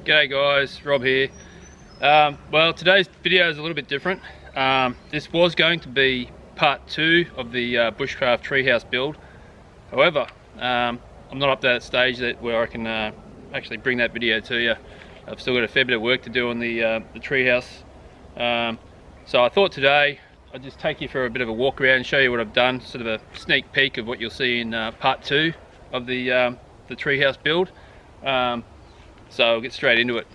G'day guys, Rob here. Well, today's video is a little bit different. This was going to be part 2 of the Bushcraft Tree House build. However, I'm not up to that stage where I can actually bring that video to you. I've still got a fair bit of work to do on the tree house. So I thought today I'd just take you for a bit of a walk around and show you what I've done, sort of a sneak peek of what you'll see in part 2 of the tree house build. So I'll get straight into it.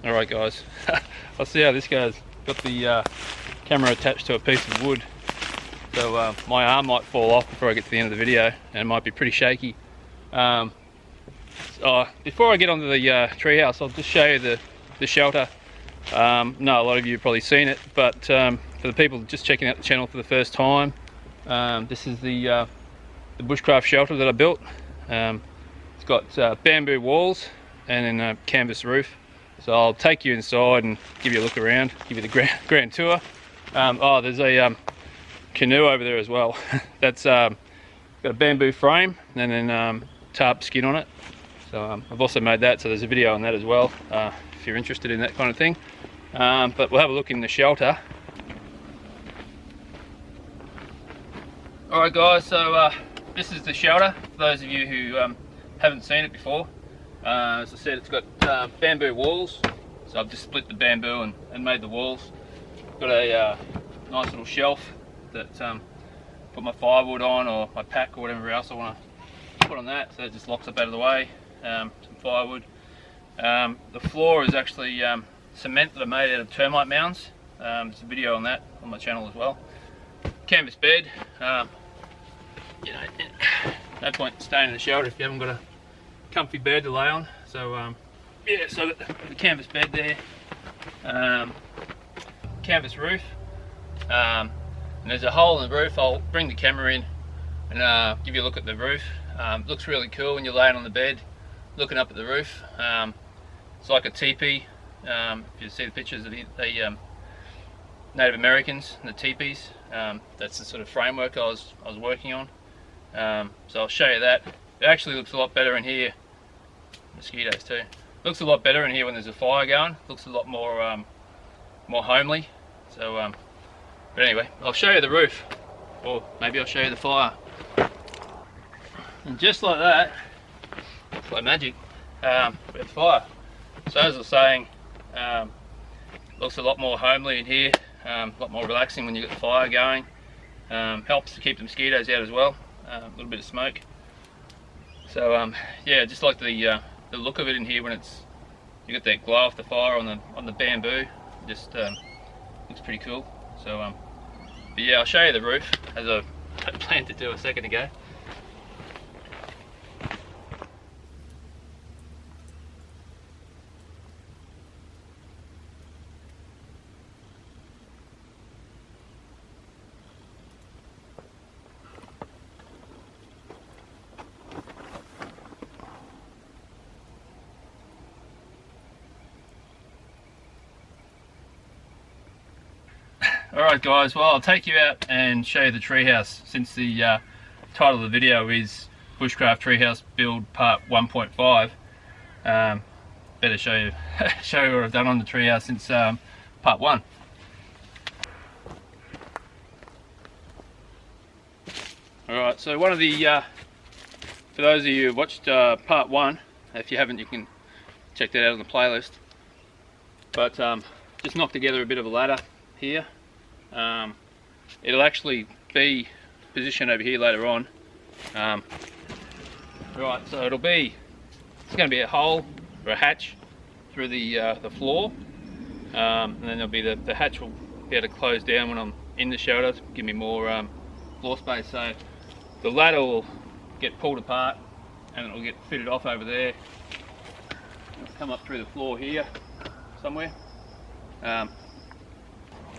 Alright guys, I'll see how this goes. Got the camera attached to a piece of wood, so my arm might fall off before I get to the end of the video and it might be pretty shaky. Before I get onto the treehouse, I'll just show you the shelter. No, a lot of you have probably seen it, but for the people just checking out the channel for the first time, this is the bushcraft shelter that I built. It's got bamboo walls and then a canvas roof. So I'll take you inside and give you a look around, give you the grand tour. There's a canoe over there as well. That's got a bamboo frame and then tarp skin on it. So I've also made that, so there's a video on that as well, if you're interested in that kind of thing. But we'll have a look in the shelter. Alright guys, so this is the shelter, for those of you who haven't seen it before. As I said, it's got bamboo walls, so I've just split the bamboo and made the walls. Got a nice little shelf that put my firewood on, or my pack, or whatever else I want to put on that, so it just locks up out of the way. Some firewood. The floor is actually cement that I made out of termite mounds. There's a video on that on my channel as well. Canvas bed. You know, no point staying in the shelter if you haven't got a comfy bed to lay on. So yeah, so the canvas bed there. Canvas roof. And there's a hole in the roof. I'll bring the camera in and give you a look at the roof. Looks really cool when you're laying on the bed looking up at the roof. It's like a teepee. If you see the pictures of the Native Americans and the teepees, that's the sort of framework I was working on. So I'll show you that. It actually looks a lot better in here. Mosquitoes too. Looks a lot better in here when there's a fire going. Looks a lot more more homely. So but anyway, I'll show you the roof, or maybe I'll show you the fire. And just like that, it's like magic, we have fire. So as I was saying, looks a lot more homely in here, a lot more relaxing when you get the fire going. Helps to keep the mosquitoes out as well, a little bit of smoke. So yeah, just like the look of it in here when you get that glow off the fire on the bamboo. It just looks pretty cool. So but yeah, I'll show you the roof as I planned to do a second ago. Alright guys, well I'll take you out and show you the treehouse, since the title of the video is Bushcraft Tree House Build Part 1.5. Better show you what I've done on the treehouse since Part 1. Alright, so one of the, for those of you who watched Part 1, if you haven't you can check that out on the playlist. But just knocked together a bit of a ladder here. It'll actually be positioned over here later on. Right, so it's going to be a hole or a hatch through the floor, and then there'll be the hatch will be able to close down when I'm in the shelter to give me more floor space. So the ladder will get pulled apart and it'll get fitted off over there. It'll come up through the floor here somewhere.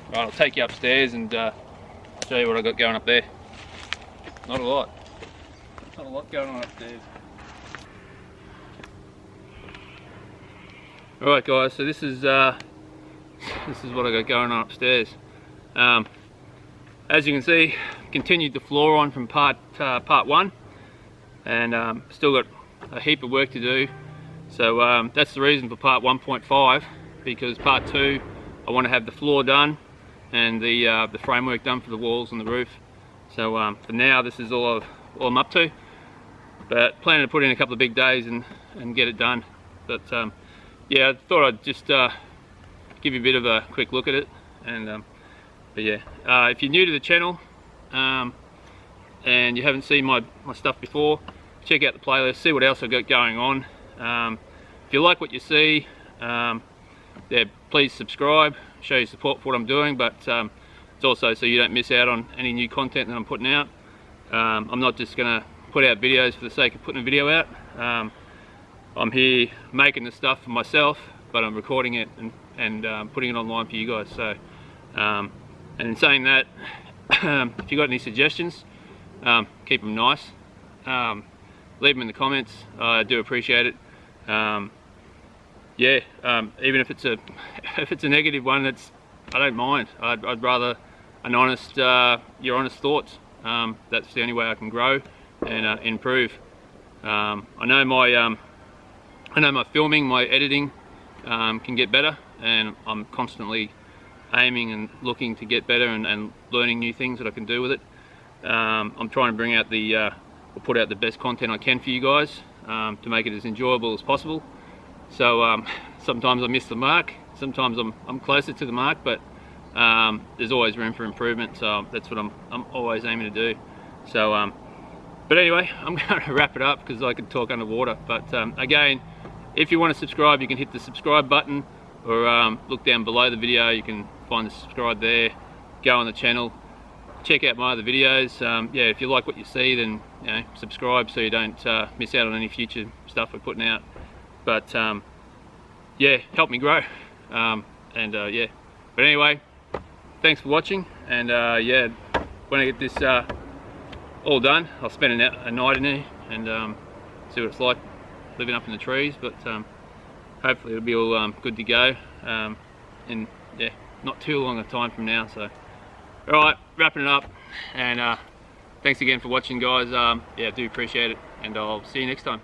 Right, I'll take you upstairs and show you what I've got going up there. Not a lot. Not a lot going on upstairs. Alright guys, so this is what I got going on upstairs. As you can see, continued the floor on from part 1, and still got a heap of work to do. So that's the reason for part 1.5, because part 2 I want to have the floor done and the framework done for the walls and the roof. So for now this is all I'm up to, but planning to put in a couple of big days and get it done. But yeah, I thought I'd just give you a bit of a quick look at it. And but yeah, if you're new to the channel and you haven't seen my stuff before, check out the playlist, see what else I've got going on. If you like what you see, yeah, please subscribe, show your support for what I'm doing, but it's also so you don't miss out on any new content that I'm putting out. I'm not just going to put out videos for the sake of putting a video out. I'm here making the stuff for myself, but I'm recording it and putting it online for you guys. So, and in saying that, if you got any suggestions, keep them nice. Leave them in the comments. I do appreciate it. Yeah, even if it's a negative one, I don't mind. I'd rather an honest, your honest thoughts. That's the only way I can grow and improve. I know my filming, my editing can get better, and I'm constantly aiming and looking to get better and learning new things that I can do with it. I'm trying to bring out or put out the best content I can for you guys, to make it as enjoyable as possible. So sometimes I miss the mark, sometimes I'm closer to the mark, but there's always room for improvement. So that's what I'm always aiming to do. So but anyway, I'm going to wrap it up because I could talk underwater. But again, if you want to subscribe, you can hit the subscribe button, or look down below the video, you can find the subscribe there. Go on the channel, check out my other videos. Yeah, if you like what you see, then subscribe so you don't miss out on any future stuff we're putting out. But yeah, help me grow. Yeah, but anyway, thanks for watching, and yeah, when I get this all done, I'll spend a night in there and see what it's like living up in the trees. But hopefully it'll be all good to go in, yeah, not too long a time from now. So alright, wrapping it up, and thanks again for watching guys. Yeah, I do appreciate it, and I'll see you next time.